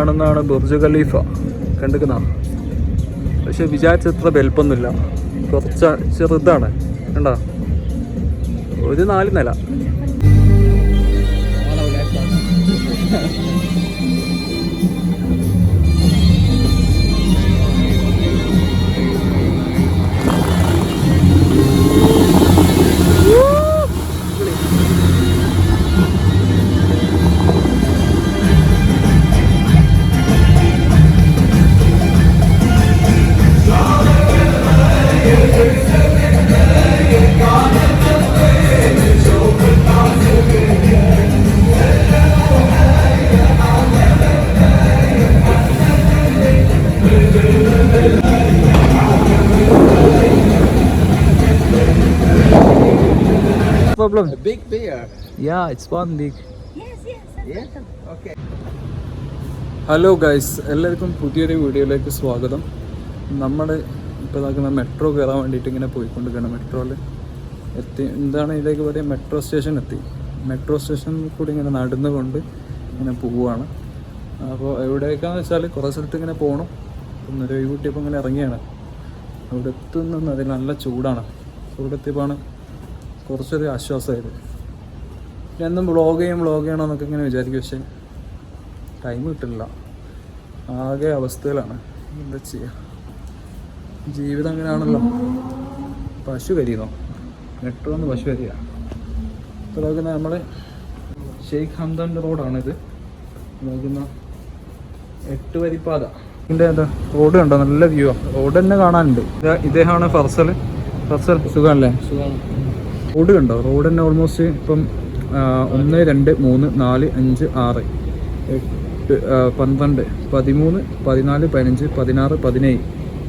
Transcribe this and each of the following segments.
കാണുന്നതാണ് Burj Khalifa. കണ്ടിരിക്കുന്ന പക്ഷെ വിചാരിച്ചത്ര വലുപ്പമൊന്നുമില്ല, കുറച്ച് ചെറുതാണ്. കണ്ടോ, ഒരു 4 നില. Problem? A big beer. Yeah, it's one big. Yes. Okay. Hello guys, എല്ലാവർക്കും പുതിയൊരു വീഡിയോയിലേക്ക് സ്വാഗതം. നമ്മൾ ഇപ്പോൾ ഇതാക്കുന്ന മെട്രോ കയറാൻ വേണ്ടിയിട്ട് ഇങ്ങനെ പോയിക്കൊണ്ടിരിക്കുകയാണ്. മെട്രോയിൽ എത്തി. എന്താണ് ഇതിലേക്ക് പറയുക, മെട്രോ സ്റ്റേഷൻ എത്തി. മെട്രോ സ്റ്റേഷനിൽ കൂടി ഇങ്ങനെ നടന്നുകൊണ്ട് ഇങ്ങനെ പോവുകയാണ്. അപ്പോൾ എവിടേക്കാന്ന് വെച്ചാൽ കുറേ സ്ഥലത്ത് ഇങ്ങനെ പോകണം. ഒന്നൊരു കൂട്ടിയപ്പോൾ ഇങ്ങനെ ഇറങ്ങിയാണ്. അവിടെ എത്തുന്നത് അതിൽ നല്ല ചൂടാണ്. ചൂടെത്തിയപ്പോഴാണ് കുറച്ചൊരു ആശ്വാസമായത്. എന്നും വ്ളോഗ് ചെയ്യണമെന്നൊക്കെ ഇങ്ങനെ വിചാരിക്കും, പക്ഷേ ടൈം കിട്ടില്ല. ആകെ അവസ്ഥയിലാണ്. എന്താ ചെയ്യുക, ജീവിതം അങ്ങനെയാണല്ലോ. പശു കരിയുന്നോ, മെട്രോ ഒന്ന് പശു കരിയ. ഇപ്പോൾ നമ്മൾ ഷെയ്ഖ് ഹംദാൻ്റെ റോഡാണിത്. നോക്കുന്ന 8 വരിപ്പാത. ഇതിൻ്റെ എന്താ റോഡ് കണ്ടോ, നല്ല വ്യൂ ആണ്. റോഡ് തന്നെ കാണാനുണ്ട്. ഇദ്ദേഹമാണ് ഫർസൽ. സുഖമല്ലേ? റോഡ് കണ്ടോ, റോഡ് തന്നെ ഓൾമോസ്റ്റ് ഇപ്പം 1, 2, 3, 4, 5, 6, 8, 12, 13, 14, 15, 16, 17, 18,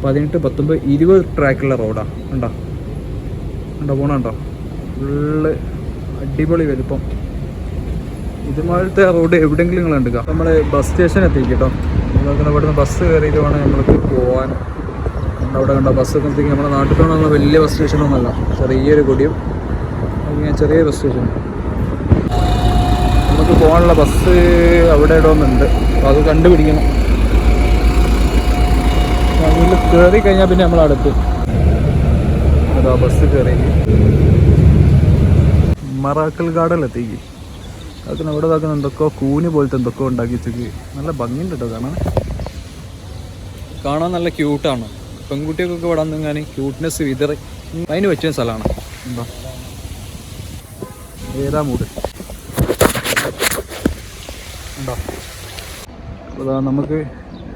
19, 20 ട്രാക്കുള്ള റോഡാണ്. കണ്ടോ പോണോ, ഫുള്ള് അടിപൊളി വലുപ്പം. ഇതുമാതിരത്തെ റോഡ് എവിടെയെങ്കിലും നിങ്ങൾ കണ്ടുക. നമ്മൾ ബസ് സ്റ്റേഷൻ എത്തിക്കും കേട്ടോ. നമ്മളിങ്ങനെ ഇവിടുന്ന് ബസ് കയറിയിട്ട് വേണം നമ്മൾക്ക് പോകാൻ. അവിടെ കണ്ടോ ബസ്സൊക്കെ എത്തിക്കും. നമ്മുടെ നാട്ടിൽ കാണുന്ന വലിയ ബസ് സ്റ്റേഷനൊന്നുമല്ല, ചെറിയൊരു കൊടിയും ചെറിയ ബസ് സ്റ്റേഷൻ. നമുക്ക് പോകാനുള്ള ബസ് അവിടെ ഇടുന്നുണ്ട്, അപ്പോൾ അത് കണ്ടുപിടിക്കണം. അതിൽ കയറി കഴിഞ്ഞാൽ പിന്നെ നമ്മളടുത്ത് അതാ ബസ് കയറി മറാക്കൽ ഗാർഡനിലെത്തിക്ക്. അതൊക്കെ അവിടെ ഇതാക്കുന്ന എന്തൊക്കെയോ കൂന് പോലത്തെ എന്തൊക്കെയോ ഉണ്ടാക്കി വെച്ചേക്ക്. നല്ല ഭംഗിയുണ്ട് കേട്ടോ കാണാൻ നല്ല ക്യൂട്ടാണ്. പെൺകുട്ടികൾക്കൊക്കെ ഇവിടെ വന്നെങ്കിൽ ക്യൂട്ട്നെസ് വിതറി അതിന് പറ്റിയ സ്ഥലമാണ്. എന്താ ഏതാ മൂട് ഉണ്ടോ. അതാ നമുക്ക്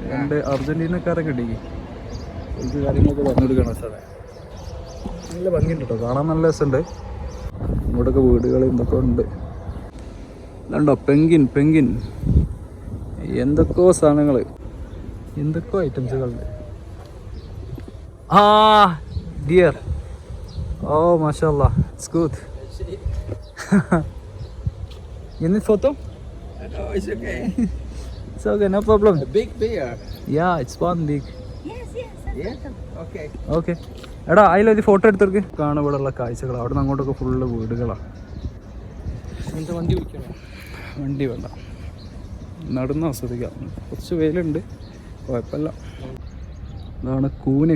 2 അർജൻറ്റീനക്കാരെ കിട്ടി. ഇത് കാര്യങ്ങളൊക്കെ പറഞ്ഞെടുക്കണം സാറേ. നല്ല ഭംഗിയുണ്ട് കേട്ടോ, കാണാൻ നല്ല രസമുണ്ട്. ഇങ്ങോട്ടൊക്കെ വീടുകൾ എന്തൊക്കെ ഉണ്ട്. ഇതുണ്ടോ പെങ്കിൻ എന്തൊക്കെയോ സാധനങ്ങൾ, എന്തൊക്കെയോ ഐറ്റംസുകളുണ്ട്. ഡിയർ, ഓ മാഷാ അല്ലാ, it's good. You need photo? No, it's okay. It's okay, no problem. A big beer. Yeah, it's one big. Yes. Okay. Okay. എടാ അതിലൊരു ഫോട്ടോ എടുത്തെടുക്ക്. കാണാൻ ഇവിടെ ഉള്ള കാഴ്ചകൾ. അവിടെ നിന്ന് അങ്ങോട്ടൊക്കെ ഫുള്ള് വീടുകളാണ്. എന്താ വണ്ടി വിളിക്കണം? വണ്ടി വേണ്ട, നടന്ന് ആസ്വദിക്കാം. കുറച്ച് വെയിലുണ്ട്, കുഴപ്പമില്ല. അതാണ് കൂന്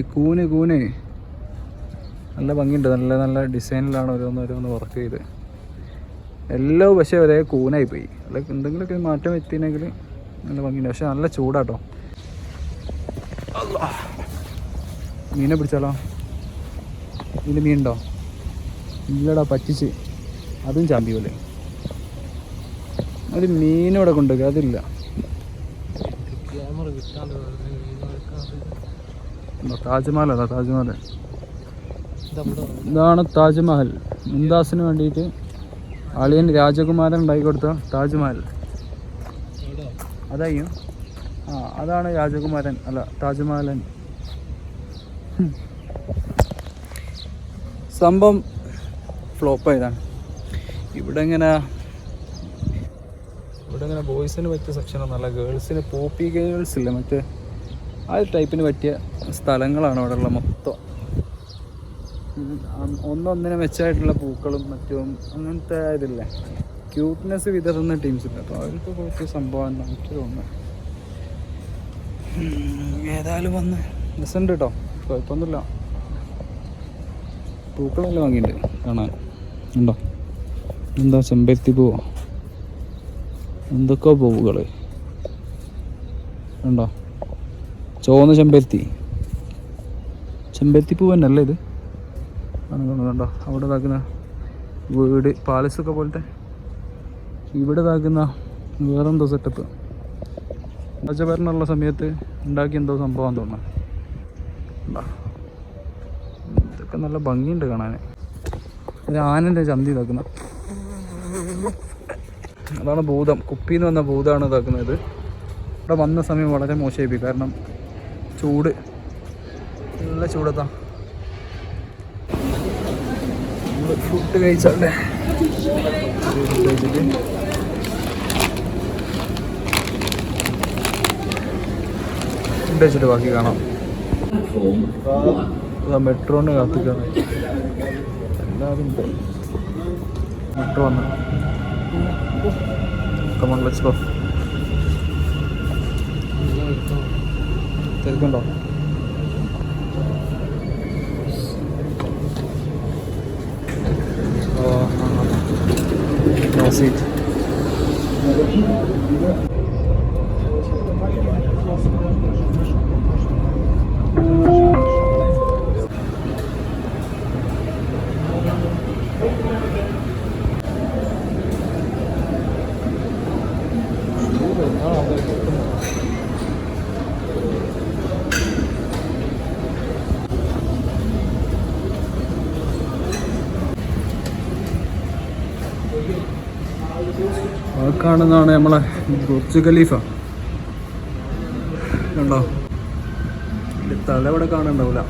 നല്ല ഭംഗിയുണ്ട്. നല്ല ഡിസൈനിലാണ് ഓരോന്ന് വർക്ക് ചെയ്ത്. എല്ലാം പക്ഷേ ഒരേ കൂനായി പോയി. അല്ല എന്തെങ്കിലുമൊക്കെ മാറ്റം എത്തിയെങ്കിൽ നല്ല ഭംഗിയുണ്ട്. പക്ഷെ നല്ല ചൂടാട്ടോ. മീനെ പിടിച്ചാലോ? ഇതിൽ മീനുണ്ടോ? ഇല്ലടാ, പറ്റിച്ച്. അതും ചാമ്പി പോലെ. ഒരു മീനിവിടെ കൊണ്ടുവയ്ക്കുക, അതില്ല. താജ്മഹൽ. ഇതാണ് താജ്മഹൽ. മുംതാസിന് വേണ്ടിയിട്ട് അളിയൻ രാജകുമാരൻ ഉണ്ടാക്കി കൊടുത്ത താജ്മഹൽ. അതായും അതാണ് രാജകുമാരൻ, അല്ല താജ്മഹലൻ. സംഭവം ഫ്ലോപ്പായതാണ്. ഇവിടെ ഇങ്ങനെ ബോയ്സിന് പറ്റിയ സെക്ഷനൊന്നുമല്ല, ഗേൾസിന് പോപ്പി ഗേൾസ് ഇല്ല, മറ്റേ ആ ടൈപ്പിന് പറ്റിയ സ്ഥലങ്ങളാണ് അവിടെ ഉള്ള മൊത്തം. ഒന്നൊന്നിനെ മെച്ചമായിട്ടുള്ള പൂക്കളും മറ്റും അങ്ങനത്തെ ഇതില്ലേ, ക്യൂട്ട്നെസ് വിതറുന്ന ടീംസില്ല. അപ്പോൾ അവർക്ക് പറ്റിയ സംഭവം എനിക്ക് തോന്നുന്നത്. ഏതായാലും വന്ന് രസമുണ്ട് കേട്ടോ, കുഴപ്പമൊന്നുമില്ല. പൂക്കളെല്ലാം വാങ്ങിയിട്ടുണ്ട് കാണാൻ. ഉണ്ടോ എന്താ ചെമ്പരത്തി പൂവോ എന്തൊക്കെയോ പൂവുകൾ ഉണ്ടോ. ചുവന്ന ചെമ്പരത്തി പൂവ് തന്നെയല്ലേ ഇത്? കണ്ടോ അവിടെ ഇതാക്കുന്ന വീട് പാലസൊക്കെ പോലത്തെ. ഇവിടെ ഇതാക്കുന്ന വേറെന്തോ സെറ്റപ്പ് രാജഭരണമുള്ള സമയത്ത് ഉണ്ടാക്കിയ എന്തോ സംഭവം തോന്നുന്നു. ഇതൊക്കെ നല്ല ഭംഗിയുണ്ട് കാണാൻ. ഒരു ആനൻ്റെ ചന്തി ഇതാക്കുന്ന അതാണ് ഭൂതം. കുപ്പിന്ന് വന്ന ഭൂതമാണ് ഇതാക്കുന്നത്. ഇവിടെ വന്ന സമയം വളരെ മോശമായി, കാരണം ചൂട്, നല്ല ചൂടത്താ. ഫുഡ് കഴിച്ചാലേ കഴിച്ചിട്ട് ഫുഡ് കഴിച്ചിട്ട് ബാക്കി കാണാം. മെട്രോന് കാത്തിക്കാണ് എല്ലാവരും. മെട്രോ വന്ന് കമോൺ ലെറ്റ്സ് ഗോ. തിരക്കുണ്ടോ? No seat. കാണുന്നതാണ് നമ്മളെ ബുർജ് ഖലീഫ. കണ്ടോ, തല ഇവിടെ കാണുന്നുണ്ടാവില്ല,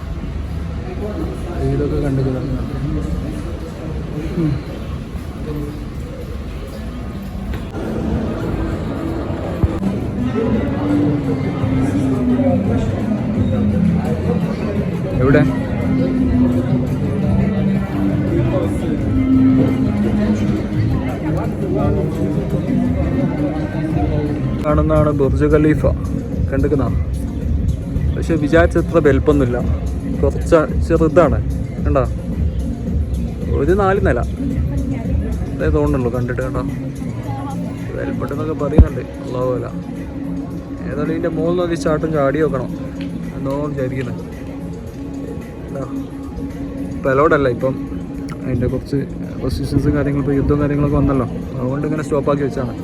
ഇതൊക്കെ കണ്ടിട്ടുണ്ട്. എവിടെ കാണുന്നതാണ് ബുർജ് ഖലീഫ. കണ്ടിക്കുന്ന, പക്ഷെ വിചാരിച്ചത്ര വലുപ്പമൊന്നുമില്ല, കുറച്ച് ചെറുതാണ്. കണ്ടോ, ഒരു 4 നില അതേ തോന്നുന്നുള്ളൂ കണ്ടിട്ട്. കണ്ടോ, വലുപ്പുണ്ടെന്നൊക്കെ പറയുന്നുണ്ട്. ഉള്ളതുപോലെ ഏതായാലും ഇതിൻ്റെ മുകളിൽ നിന്ന് ചാട്ടും ചാടി വെക്കണം എന്നോ വിചാരിക്കുന്നത്. ഇപ്പം അലോഡല്ല, ഇപ്പം അതിൻ്റെ കുറച്ച് റെസ്ട്രിക്ഷൻസും കാര്യങ്ങളും, ഇപ്പോൾ യുദ്ധം കാര്യങ്ങളൊക്കെ വന്നല്ലോ, അതുകൊണ്ട് ഇങ്ങനെ സ്റ്റോപ്പാക്കി വെച്ചാണ്.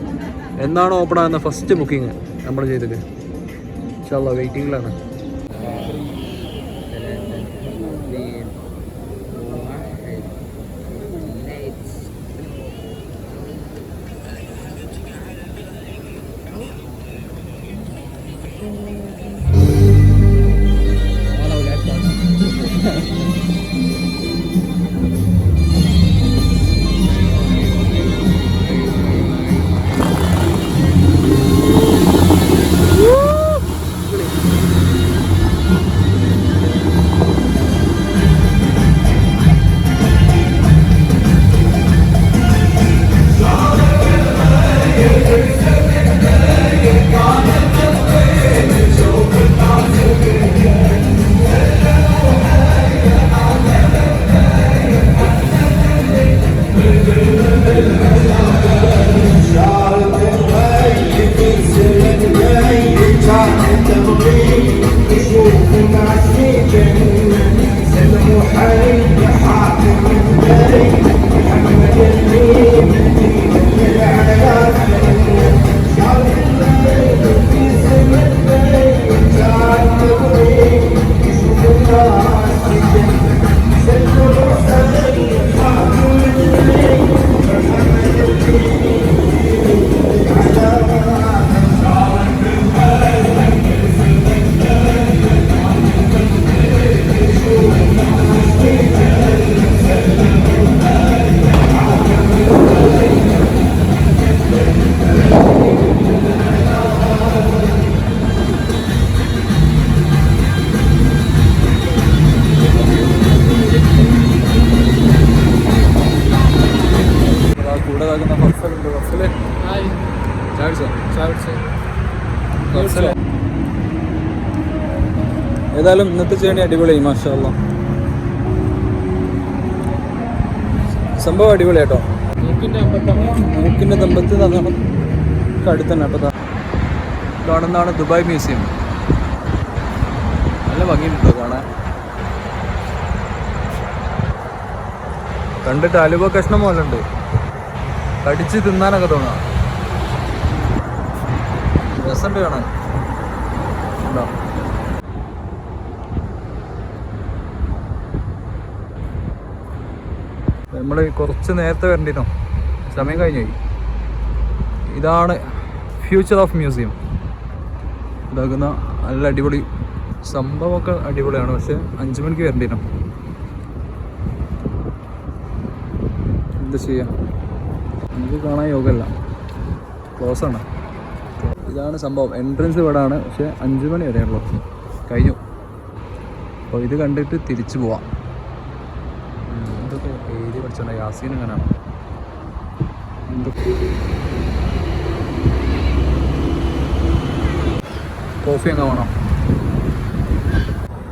എന്നാണ് ഓപ്പൺ ആകുന്ന ഫസ്റ്റ് ബുക്കിംഗ് നമ്മൾ ചെയ്തത്? ഇൻഷാ അല്ലാഹ് വെയിറ്റിങ്ങിലാണ്. ഏതായാലും ഇന്നത്തെ ജേണി അടിപൊളിയായി മാഷാ അല്ലാ. സംഭവം അടിപൊളി കേട്ടോ. മൂക്കിൻ്റെ തമ്പത്ത് നല്ലോണം അടുത്തന്നെ. അപ്പോൾ കാണുന്നതാണ് ദുബായ് മ്യൂസിയം. നല്ല ഭംഗിയുണ്ടോ കാണാൻ. കണ്ടിട്ട് അലുവ കഷ്ണം പോലെ ഉണ്ട്, കടിച്ച് തിന്നാനൊക്കെ തോന്നാം. രസമുണ്ട് കാണാൻ. ഉണ്ടോ നമ്മൾ കുറച്ച് നേരത്തെ വരണ്ടിനോ, സമയം കഴിഞ്ഞു പോയി. ഇതാണ് ഫ്യൂച്ചർ ഓഫ് മ്യൂസിയം. ഇതാക്കുന്ന നല്ല അടിപൊളി സംഭവമൊക്കെ അടിപൊളിയാണ്. പക്ഷെ 5 മണിക്ക് വരണ്ടിനോ, എന്ത് ചെയ്യാം, നമുക്ക് കാണാൻ യോഗമല്ല, ക്ലോസ് ആണ്. ഇതാണ് സംഭവം. എൻട്രൻസ് ഇവിടാണ്, പക്ഷെ 5 മണി വരെയുള്ളൂ, കഴിഞ്ഞു. അപ്പോൾ ഇത് കണ്ടിട്ട് തിരിച്ചു പോവാം. എന്തൊക്കെ എഴുതി പഠിച്ചോണ്ട യാസീൻ എങ്ങനെയാണോ എന്തൊക്കെ. കോഫി അങ്ങ് വേണം.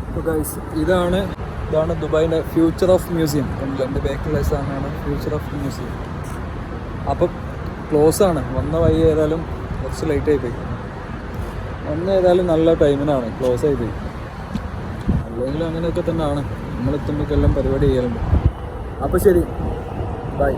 അപ്പോൾ ഗൈസ് ഇതാണ് ദുബായിൻ്റെ ഫ്യൂച്ചർ ഓഫ് മ്യൂസിയം. എൻ്റെ ബാക്കിലുള്ള സാധനമാണ് ഫ്യൂച്ചർ ഓഫ് മ്യൂസിയം. അപ്പം ക്ലോസ് ആണ്. വന്ന വഴി ഏതായാലും കുറച്ച് ലേറ്റ് ആയിപ്പോയി. ഏതായാലും നല്ല ടൈമിനാണ് ക്ലോസ് ആയിപ്പോയി. അല്ലെങ്കിലും അങ്ങനെയൊക്കെ തന്നെയാണ്, നമ്മളെത്തുമ്പോഴേക്കെല്ലാം പരിപാടി ചെയ്യലുണ്ട്. അപ്പോൾ ശരി, ബൈ.